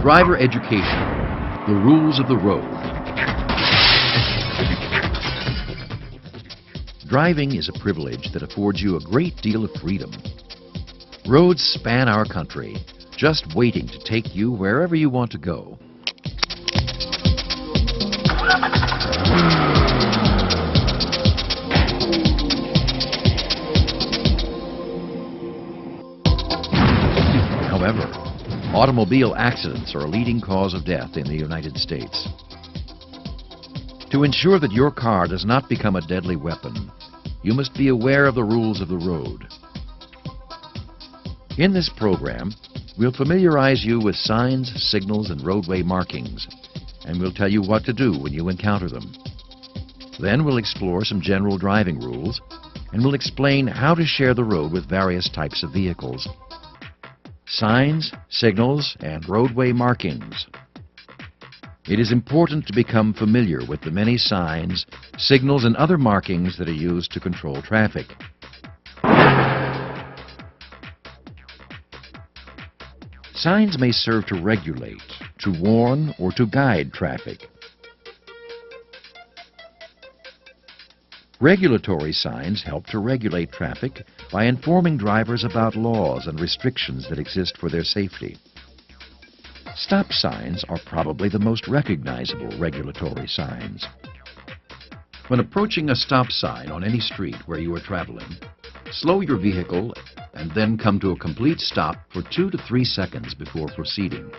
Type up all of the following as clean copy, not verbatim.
Driver education, the rules of the road. Driving is a privilege that affords you a great deal of freedom. Roads span our country, just waiting to take you wherever you want to go. However, automobile accidents are a leading cause of death in the United States. To ensure that your car does not become a deadly weapon, you must be aware of the rules of the road. In this program, we'll familiarize you with signs, signals, and roadway markings, and we'll tell you what to do when you encounter them. Then we'll explore some general driving rules, and we'll explain how to share the road with various types of vehicles. Signs, signals, and roadway markings. It is important to become familiar with the many signs, signals, and other markings that are used to control traffic. Signs may serve to regulate, to warn, or to guide traffic. Regulatory signs help to regulate traffic by informing drivers about laws and restrictions that exist for their safety. Stop signs are probably the most recognizable regulatory signs. When approaching a stop sign on any street where you are traveling, slow your vehicle and then come to a complete stop for 2 to 3 seconds before proceeding.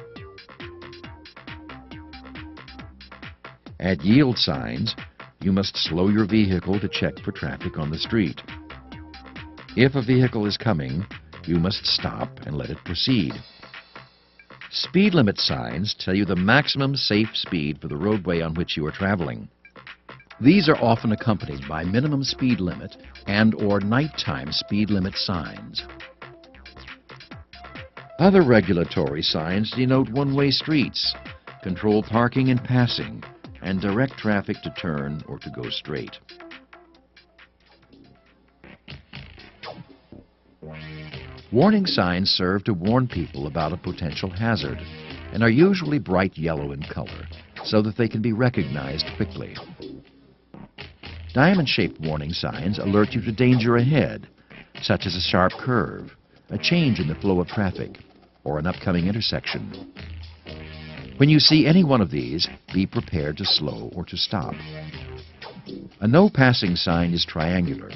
At yield signs, you must slow your vehicle to check for traffic on the street. If a vehicle is coming, you must stop and let it proceed. Speed limit signs tell you the maximum safe speed for the roadway on which you are traveling. These are often accompanied by minimum speed limit and/or nighttime speed limit signs. Other regulatory signs denote one-way streets, control parking and passing, and direct traffic to turn or to go straight. Warning signs serve to warn people about a potential hazard and are usually bright yellow in color so that they can be recognized quickly. Diamond-shaped warning signs alert you to danger ahead, such as a sharp curve, a change in the flow of traffic, or an upcoming intersection. When you see any one of these, be prepared to slow or to stop. A no passing sign is triangular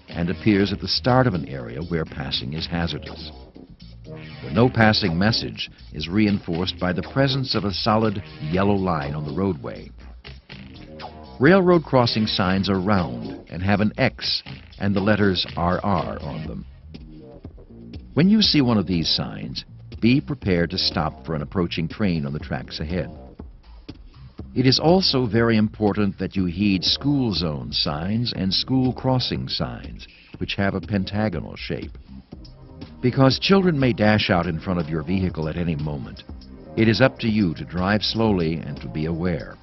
and appears at the start of an area where passing is hazardous. The no passing message is reinforced by the presence of a solid yellow line on the roadway. Railroad crossing signs are round and have an X and the letters RR on them. When you see one of these signs, be prepared to stop for an approaching train on the tracks ahead. It is also very important that you heed school zone signs and school crossing signs, which have a pentagonal shape. Because children may dash out in front of your vehicle at any moment, it is up to you to drive slowly and to be aware.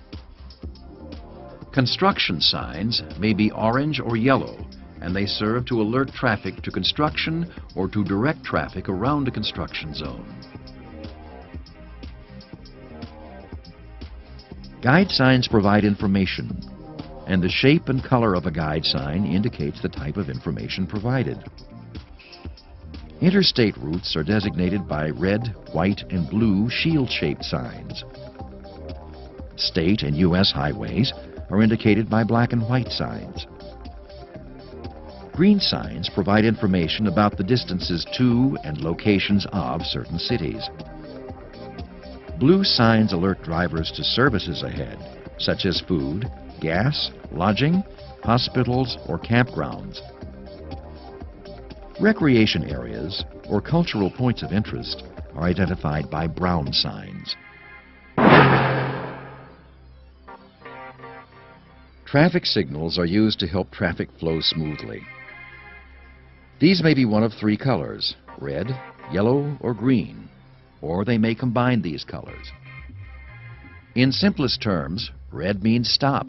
Construction signs may be orange or yellow, and they serve to alert traffic to construction or to direct traffic around a construction zone. Guide signs provide information, and the shape and color of a guide sign indicates the type of information provided. Interstate routes are designated by red, white, and blue shield-shaped signs. State and U.S. highways are indicated by black and white signs. Green signs provide information about the distances to and locations of certain cities. Blue signs alert drivers to services ahead, such as food, gas, lodging, hospitals, or campgrounds. Recreation areas or cultural points of interest are identified by brown signs. Traffic signals are used to help traffic flow smoothly. These may be one of 3 colors: red, yellow, or green, or they may combine these colors. In simplest terms, red means stop,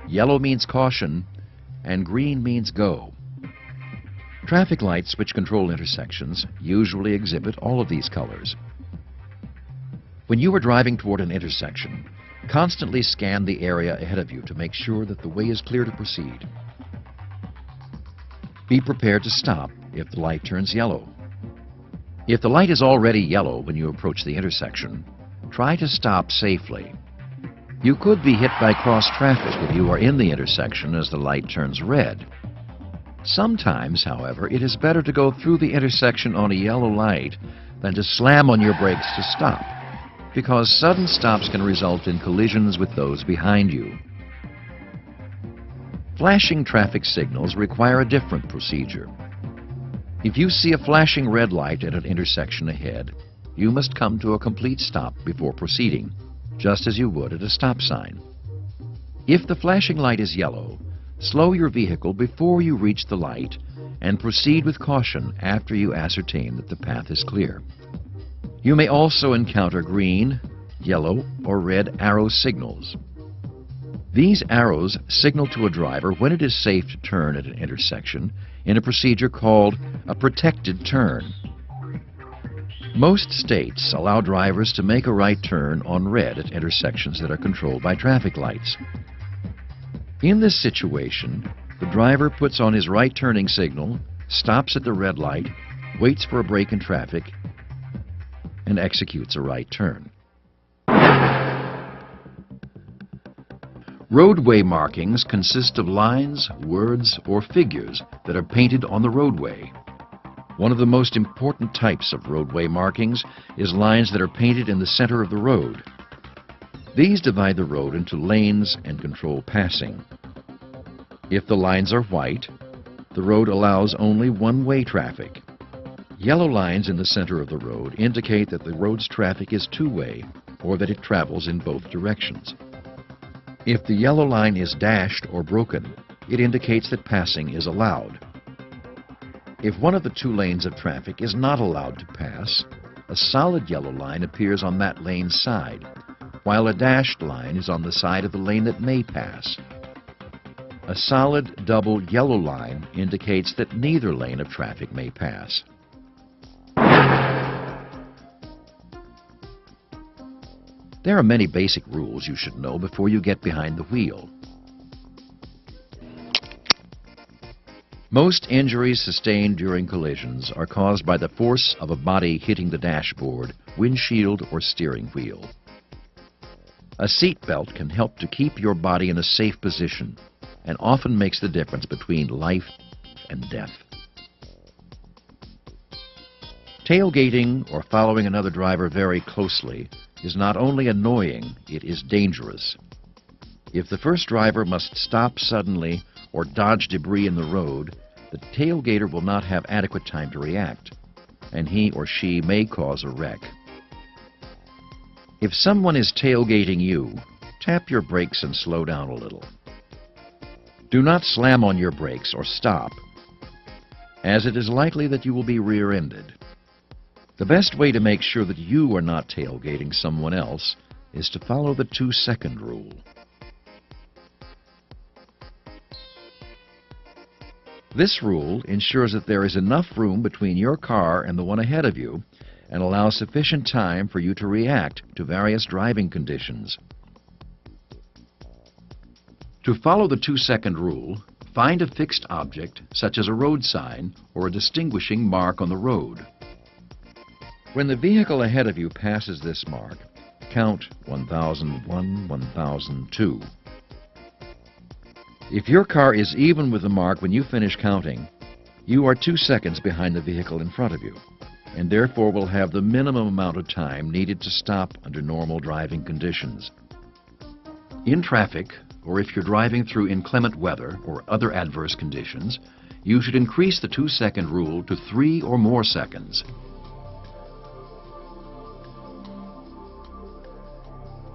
yellow means caution, and green means go. Traffic lights which control intersections usually exhibit all of these colors. When you are driving toward an intersection, constantly scan the area ahead of you to make sure that the way is clear to proceed. Be prepared to stop if the light turns yellow. If the light is already yellow when you approach the intersection, try to stop safely. You could be hit by cross traffic if you are in the intersection as the light turns red. Sometimes, however, it is better to go through the intersection on a yellow light than to slam on your brakes to stop, because sudden stops can result in collisions with those behind you. Flashing traffic signals require a different procedure. If you see a flashing red light at an intersection ahead, you must come to a complete stop before proceeding, just as you would at a stop sign. If the flashing light is yellow, slow your vehicle before you reach the light and proceed with caution after you ascertain that the path is clear. You may also encounter green, yellow, or red arrow signals. These arrows signal to a driver when it is safe to turn at an intersection in a procedure called a protected turn. Most states allow drivers to make a right turn on red at intersections that are controlled by traffic lights. In this situation, the driver puts on his right turning signal, stops at the red light, waits for a break in traffic, and executes a right turn. Roadway markings consist of lines, words, or figures that are painted on the roadway. One of the most important types of roadway markings is lines that are painted in the center of the road. These divide the road into lanes and control passing. If the lines are white, the road allows only one-way traffic. Yellow lines in the center of the road indicate that the road's traffic is two-way, or that it travels in both directions. If the yellow line is dashed or broken, it indicates that passing is allowed. If one of the two lanes of traffic is not allowed to pass, a solid yellow line appears on that lane's side, while a dashed line is on the side of the lane that may pass. A solid double yellow line indicates that neither lane of traffic may pass. There are many basic rules you should know before you get behind the wheel. Most injuries sustained during collisions are caused by the force of a body hitting the dashboard, windshield, or steering wheel. A seat belt can help to keep your body in a safe position and often makes the difference between life and death. Tailgating or following another driver very closely is not only annoying, it is dangerous. If the first driver must stop suddenly or dodge debris in the road, the tailgater will not have adequate time to react, and he or she may cause a wreck. If someone is tailgating you, tap your brakes and slow down a little. Do not slam on your brakes or stop, as it is likely that you will be rear-ended. The best way to make sure that you are not tailgating someone else is to follow the 2-second rule. This rule ensures that there is enough room between your car and the one ahead of you and allows sufficient time for you to react to various driving conditions. To follow the 2-second rule, find a fixed object such as a road sign or a distinguishing mark on the road. When the vehicle ahead of you passes this mark, count 1001, 1002. If your car is even with the mark when you finish counting, you are 2 seconds behind the vehicle in front of you, and therefore will have the minimum amount of time needed to stop under normal driving conditions. In traffic, or if you're driving through inclement weather or other adverse conditions, you should increase the 2-second rule to 3 or more seconds.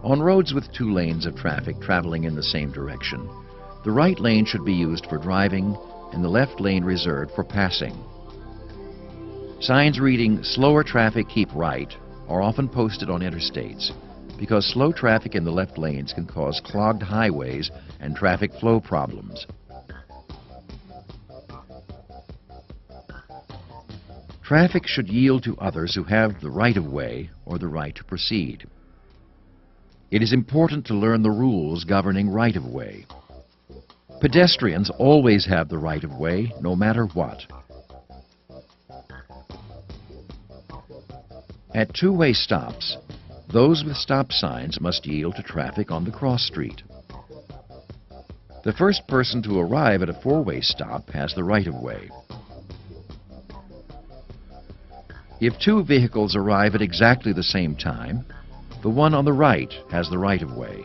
On roads with 2 lanes of traffic traveling in the same direction, the right lane should be used for driving and the left lane reserved for passing. Signs reading "Slower traffic, keep right" are often posted on interstates because slow traffic in the left lanes can cause clogged highways and traffic flow problems. Traffic should yield to others who have the right of way or the right to proceed. It is important to learn the rules governing right-of-way. Pedestrians always have the right-of-way, no matter what. At two-way stops, those with stop signs must yield to traffic on the cross street. The first person to arrive at a four-way stop has the right-of-way. If two vehicles arrive at exactly the same time, the one on the right has the right-of-way.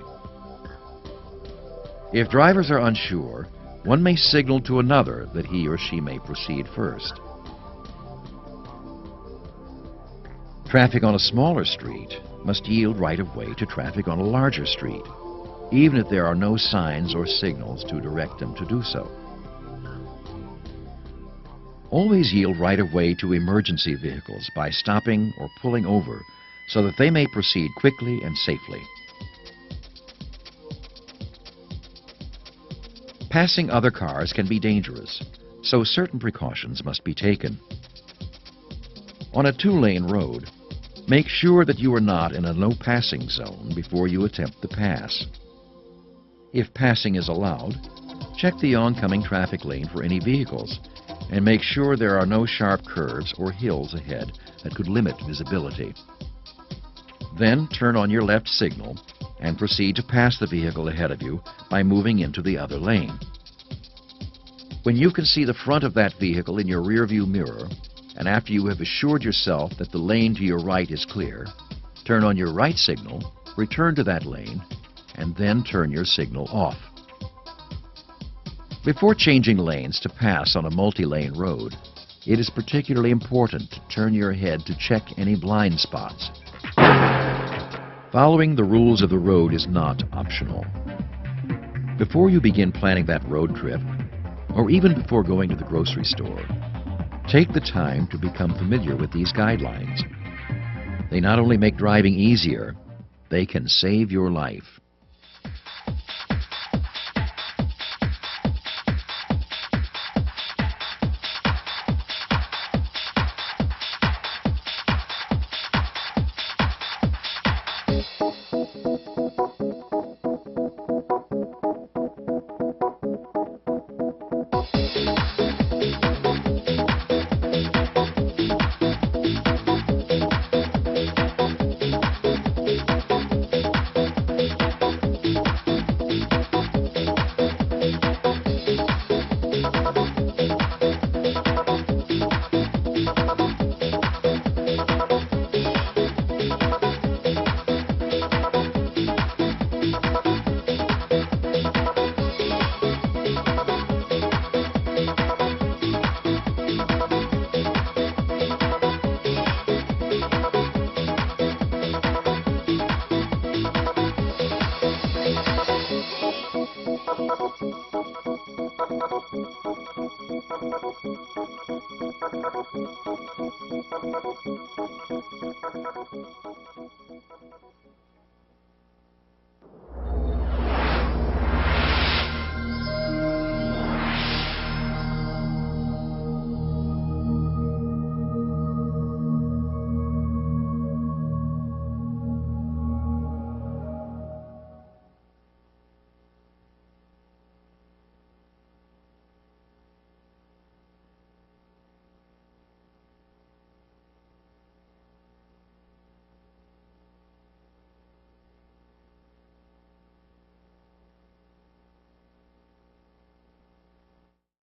If drivers are unsure, one may signal to another that he or she may proceed first. Traffic on a smaller street must yield right-of-way to traffic on a larger street, even if there are no signs or signals to direct them to do so. Always yield right-of-way to emergency vehicles by stopping or pulling over so that they may proceed quickly and safely. Passing other cars can be dangerous, so certain precautions must be taken. On a two-lane road, make sure that you are not in a no-passing zone before you attempt the pass. If passing is allowed, check the oncoming traffic lane for any vehicles and make sure there are no sharp curves or hills ahead that could limit visibility. Then turn on your left signal and proceed to pass the vehicle ahead of you by moving into the other lane. When you can see the front of that vehicle in your rearview mirror, and after you have assured yourself that the lane to your right is clear, turn on your right signal, return to that lane, and then turn your signal off. Before changing lanes to pass on a multi-lane road, it is particularly important to turn your head to check any blind spots. Following the rules of the road is not optional. Before you begin planning that road trip, or even before going to the grocery store, take the time to become familiar with these guidelines. They not only make driving easier, they can save your life.